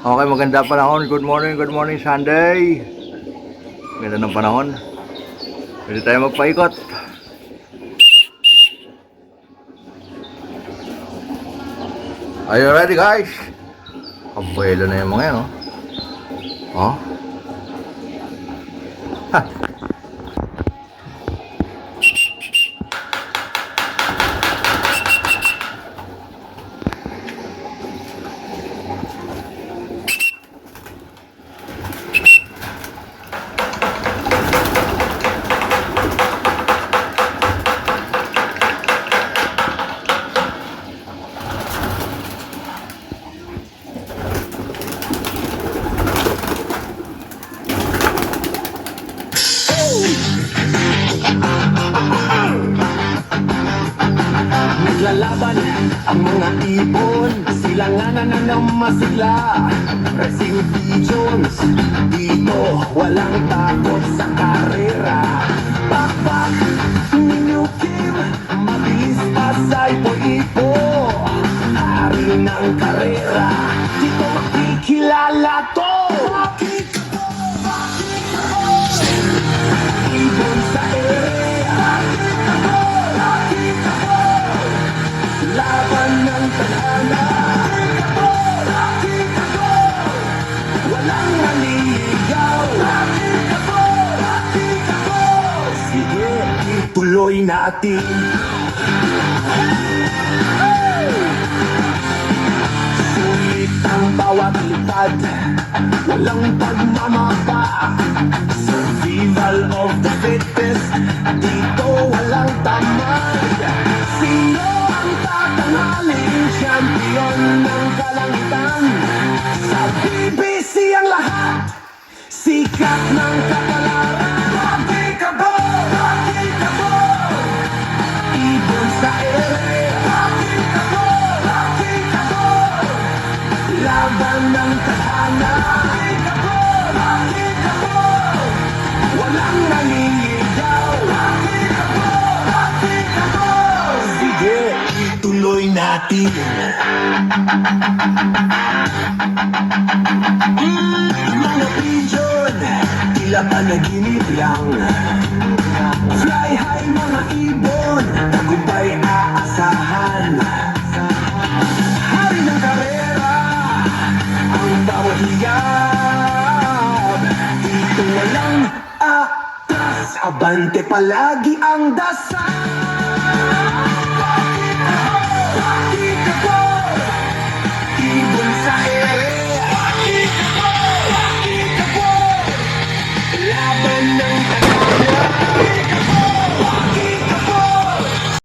Okay, maganda panahon. Good morning Sunday. Ganda ng panahon. Pwede tayo magpaikot. Are you ready guys? Kabuelo na yung mga yan, oh. Oh. Ha. Naglalaban ang mga ibon, sila nga nananamasigla. Racing pigeons, dito walang takot sa karera. Bakbak, ninukim, mabilis pasay po ipo. Hari ng karera, dito makikilala to. Ibon sa ere, laban ng tadhana. Walang maliligaw. Sige, ituloy natin. Sulit ang bawat lipad, walang pagmamapa. Survival of the fittest, dito walang tamad. Sino ang tatangaling champion ng kalangitan? Sa BBC ang lahat, sikat ng kapalaran. Rocky Cabo, Rocky Cabo, ibon sa ere. Rocky Cabo, Rocky Cabo, laban ng tadhana. Rocky Cabo, Rocky Cabo, walang nangingigaw. Rocky Cabo, Rocky Cabo, sige, ituloy natin. Mga pigeon, tila panaginip lang. Fly high mga ibon, tagumpay aasahan. Hari ng karera, ang bawat hiyab. Dito walang atras, abante palagi ang dasal.